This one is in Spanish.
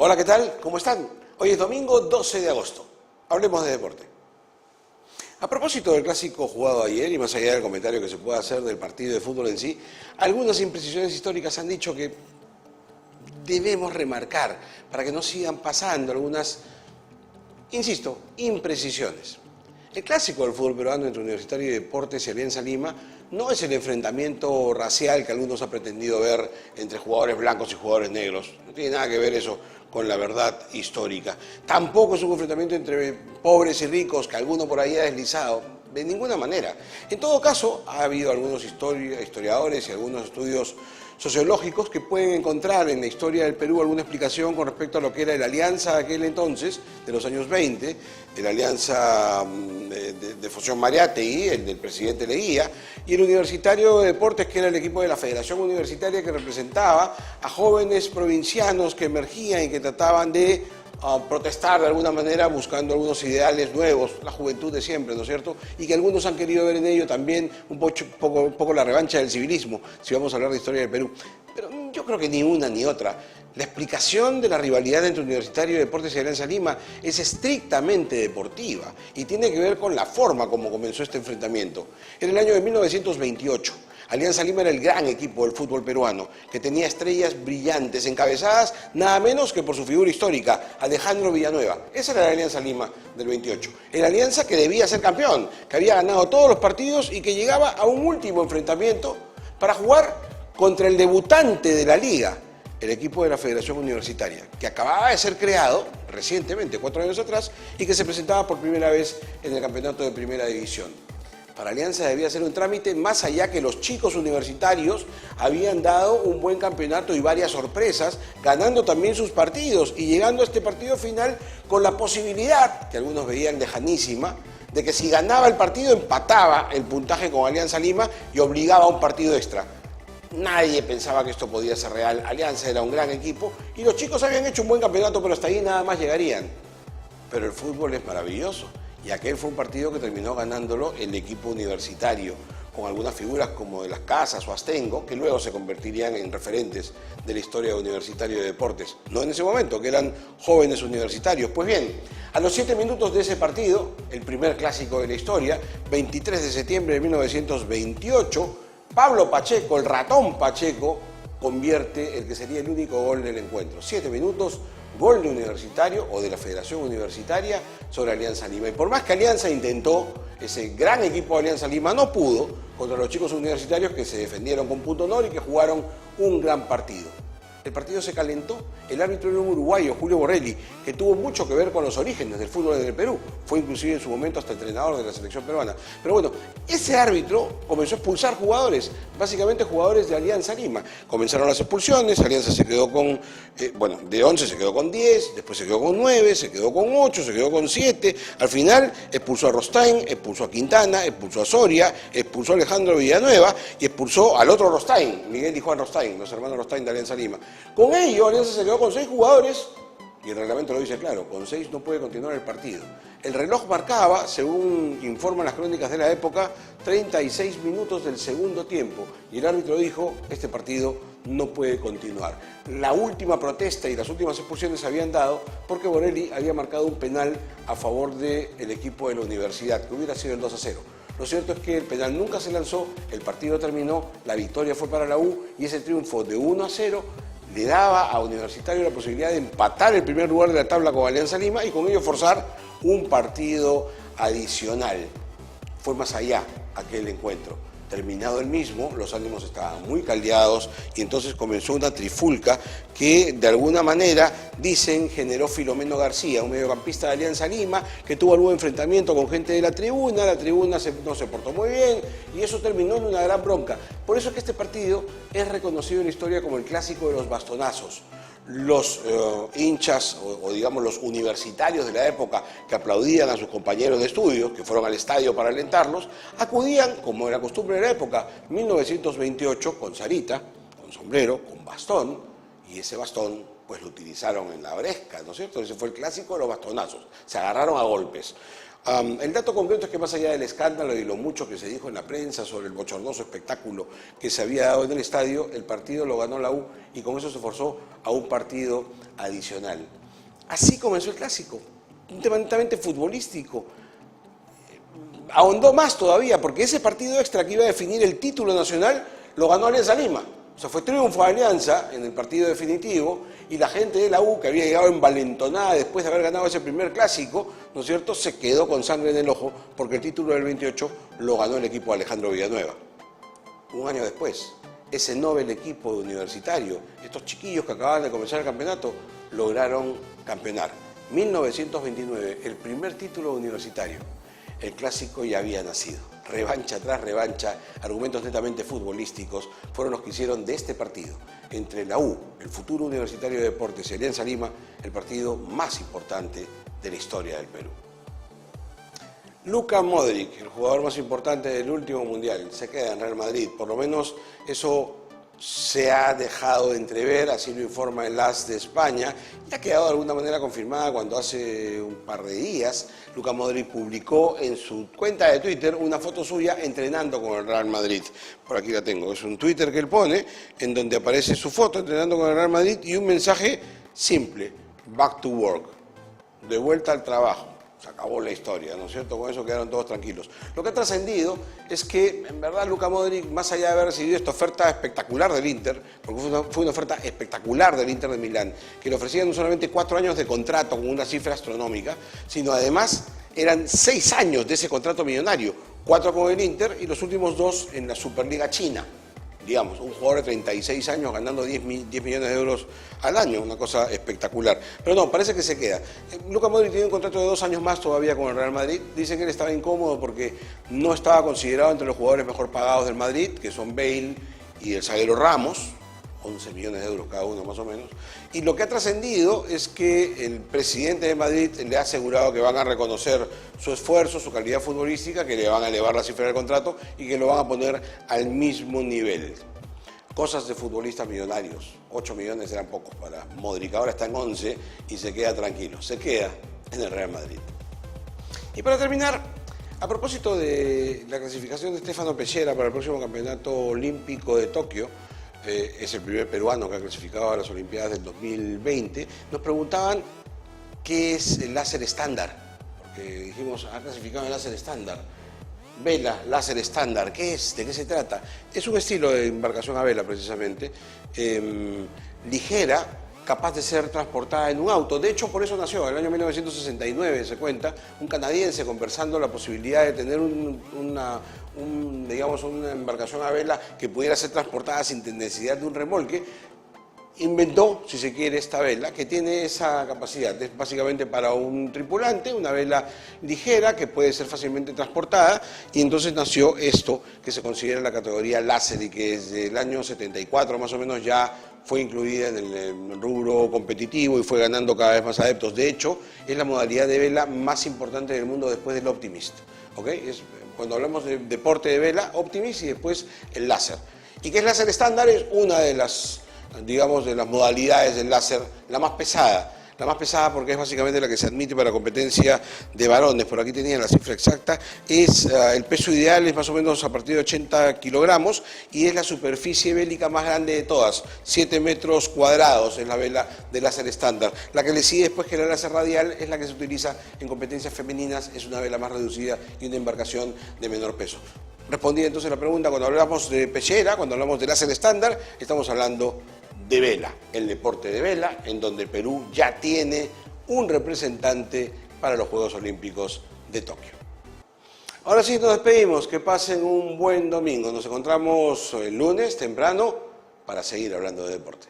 Hola, ¿qué tal? ¿Cómo están? Hoy es domingo 12 de agosto. Hablemos de deporte. A propósito del clásico jugado ayer, y más allá del comentario que se pueda hacer del partido de fútbol en sí, algunas imprecisiones históricas han dicho que debemos remarcar para que no sigan pasando algunas, insisto, imprecisiones. El clásico del fútbol peruano entre Universitario de Deportes y Alianza Lima no es el enfrentamiento racial que algunos han pretendido ver entre jugadores blancos y jugadores negros. No tiene nada que ver eso con la verdad histórica. Tampoco es un enfrentamiento entre pobres y ricos que alguno por ahí ha deslizado. De ninguna manera. En todo caso, ha habido algunos historiadores y algunos estudios sociológicos que pueden encontrar en la historia del Perú alguna explicación con respecto a lo que era la alianza de aquel entonces, de los años 20, de la alianza de Foción Mariátegui, el del presidente Leguía, y el Universitario de Deportes, que era el equipo de la Federación Universitaria que representaba a jóvenes provincianos que emergían y que trataban de protestar de alguna manera buscando algunos ideales nuevos, la juventud de siempre, ¿no es cierto? Y que algunos han querido ver en ello también un poco la revancha del civilismo, si vamos a hablar de historia del Perú. Pero yo creo que ni una ni otra. La explicación de la rivalidad entre Universitario de Deportes y Alianza Lima es estrictamente deportiva y tiene que ver con la forma como comenzó este enfrentamiento. En el año de 1928, Alianza Lima era el gran equipo del fútbol peruano, que tenía estrellas brillantes, encabezadas nada menos que por su figura histórica, Alejandro Villanueva. Esa era la Alianza Lima del 28. El Alianza que debía ser campeón, que había ganado todos los partidos y que llegaba a un último enfrentamiento para jugar contra el debutante de la liga, el equipo de la Federación Universitaria, que acababa de ser creado recientemente, 4 años atrás, y que se presentaba por primera vez en el campeonato de Primera División. Para Alianza debía ser un trámite, más allá que los chicos universitarios habían dado un buen campeonato y varias sorpresas, ganando también sus partidos y llegando a este partido final con la posibilidad, que algunos veían lejanísima, de que si ganaba el partido empataba el puntaje con Alianza Lima y obligaba a un partido extra. Nadie pensaba que esto podía ser real. Alianza era un gran equipo y los chicos habían hecho un buen campeonato, pero hasta ahí nada más llegarían. Pero el fútbol es maravilloso. Y aquel fue un partido que terminó ganándolo el equipo universitario, con algunas figuras como de Las Casas o Astengo, que luego se convertirían en referentes de la historia de Universitario de Deportes. No en ese momento, que eran jóvenes universitarios. Pues bien, a los 7 minutos de ese partido, el primer clásico de la historia, 23 de septiembre de 1928, Pablo Pacheco, el ratón Pacheco, convierte el que sería el único gol del encuentro. 7 minutos, gol de Universitario o de la Federación Universitaria sobre Alianza Lima. Y por más que Alianza intentó, ese gran equipo de Alianza Lima no pudo contra los chicos universitarios que se defendieron con punto honor y que jugaron un gran partido. El partido se calentó, el árbitro era un uruguayo, Julio Borrelli, que tuvo mucho que ver con los orígenes del fútbol en el Perú, fue inclusive en su momento hasta entrenador de la selección peruana. Pero bueno, ese árbitro comenzó a expulsar jugadores, básicamente jugadores de Alianza Lima. Comenzaron las expulsiones, Alianza se quedó con, de 11 se quedó con 10, después se quedó con 9, se quedó con 8, se quedó con 7, al final expulsó a Rostain, expulsó a Quintana, expulsó a Soria, expulsó a Alejandro Villanueva y expulsó al otro Rostain, Miguel y Juan Rostain, los hermanos Rostain de Alianza Lima. Con ello, Alianza se quedó con 6 jugadores, y el reglamento lo dice claro, con 6 no puede continuar el partido. El reloj marcaba, según informan las crónicas de la época, 36 minutos del segundo tiempo, y el árbitro dijo, este partido no puede continuar. La última protesta y las últimas expulsiones se habían dado porque Borrelli había marcado un penal a favor del equipo de la universidad, que hubiera sido el 2-0. Lo cierto es que el penal nunca se lanzó, el partido terminó, la victoria fue para la U y ese triunfo de 1-0 le daba a Universitario la posibilidad de empatar el primer lugar de la tabla con Alianza Lima y con ello forzar un partido adicional. Fue más allá aquel encuentro. Terminado el mismo, los ánimos estaban muy caldeados y entonces comenzó una trifulca que de alguna manera, dicen, generó Filomeno García, un mediocampista de Alianza Lima, que tuvo algún enfrentamiento con gente de la tribuna no se portó muy bien y eso terminó en una gran bronca. Por eso es que este partido es reconocido en la historia como el clásico de los bastonazos. Los hinchas o digamos los universitarios de la época que aplaudían a sus compañeros de estudio, que fueron al estadio para alentarlos, acudían, como era costumbre de la época, 1928, con sarita, con sombrero, con bastón, y ese bastón pues lo utilizaron en la Bresca, ¿no es cierto? Ese fue el clásico de los bastonazos, se agarraron a golpes. El dato concreto es que más allá del escándalo y lo mucho que se dijo en la prensa sobre el bochornoso espectáculo que se había dado en el estadio, el partido lo ganó la U y con eso se forzó a un partido adicional. Así comenzó el clásico, un tema netamente futbolístico. Ahondó más todavía, porque ese partido extra que iba a definir el título nacional lo ganó Alianza Lima. O sea, fue triunfo de Alianza en el partido definitivo y la gente de la U, que había llegado envalentonada después de haber ganado ese primer clásico, ¿no es cierto?, se quedó con sangre en el ojo porque el título del 28 lo ganó el equipo de Alejandro Villanueva. Un año después, ese Nobel equipo universitario, estos chiquillos que acababan de comenzar el campeonato, lograron campeonar. 1929, el primer título universitario. El clásico ya había nacido. Revancha tras revancha, argumentos netamente futbolísticos fueron los que hicieron de este partido, entre la U, el futuro Universitario de Deportes, y Alianza Lima, el partido más importante de la historia del Perú. Luka Modric, el jugador más importante del último mundial, se queda en Real Madrid. Por lo menos eso se ha dejado de entrever, así lo informa el AS de España, y ha quedado de alguna manera confirmada cuando hace un par de días Luka Modric publicó en su cuenta de Twitter una foto suya entrenando con el Real Madrid. Por aquí la tengo, es un Twitter que él pone en donde aparece su foto entrenando con el Real Madrid y un mensaje simple: back to work, de vuelta al trabajo. Se acabó la historia, ¿no es cierto? Con eso quedaron todos tranquilos. Lo que ha trascendido es que, en verdad, Luka Modric, más allá de haber recibido esta oferta espectacular del Inter, porque fue una oferta espectacular del Inter de Milán, que le ofrecían no solamente 4 años de contrato con una cifra astronómica, sino además eran 6 años de ese contrato millonario, 4 con el Inter y los últimos 2 en la Superliga China. Digamos, un jugador de 36 años ganando 10 millones de euros al año, una cosa espectacular. Pero no, parece que se queda. Luka Modric tiene un contrato de 2 años más todavía con el Real Madrid. Dicen que él estaba incómodo porque no estaba considerado entre los jugadores mejor pagados del Madrid, que son Bale y el zaguero Ramos, 11 millones de euros cada uno más o menos. Y lo que ha trascendido es que el presidente de Madrid le ha asegurado que van a reconocer su esfuerzo, su calidad futbolística, que le van a elevar la cifra del contrato y que lo van a poner al mismo nivel. Cosas de futbolistas millonarios. 8 millones eran pocos para Modric, ahora está en 11 y se queda tranquilo, se queda en el Real Madrid. Y para terminar, a propósito de la clasificación de Stefano Pechera para el próximo Campeonato Olímpico de Tokio, es el primer peruano que ha clasificado a las Olimpiadas del 2020, nos preguntaban qué es el láser estándar, porque dijimos, ha clasificado el láser estándar. Vela, láser estándar, ¿qué es? ¿De qué se trata? Es un estilo de embarcación a vela, precisamente, ligera, capaz de ser transportada en un auto. De hecho, por eso nació, en el año 1969, se cuenta, un canadiense conversando la posibilidad de tener una embarcación a vela que pudiera ser transportada sin necesidad de un remolque. Inventó, si se quiere, esta vela que tiene esa capacidad. Es básicamente para un tripulante, una vela ligera que puede ser fácilmente transportada, y entonces nació esto que se considera la categoría láser y que desde el año 74 más o menos ya fue incluida en el rubro competitivo y fue ganando cada vez más adeptos. De hecho, es la modalidad de vela más importante del mundo después del Optimist. ¿Okay? Cuando hablamos de deporte de vela, Optimist y después el láser. ¿Y qué es láser estándar? Es una de las, digamos, de las modalidades del láser, la más pesada porque es básicamente la que se admite para competencia de varones. Por aquí tenía la cifra exacta, el peso ideal es más o menos a partir de 80 kilogramos y es la superficie bélica más grande de todas, 7 metros cuadrados es la vela de láser estándar. La que le sigue después, que la láser radial, es la que se utiliza en competencias femeninas, es una vela más reducida y una embarcación de menor peso. Respondí entonces la pregunta: cuando hablamos de pechera, cuando hablamos de láser estándar, estamos hablando de vela, el deporte de vela, en donde Perú ya tiene un representante para los Juegos Olímpicos de Tokio. Ahora sí, nos despedimos, que pasen un buen domingo. Nos encontramos el lunes temprano para seguir hablando de deporte.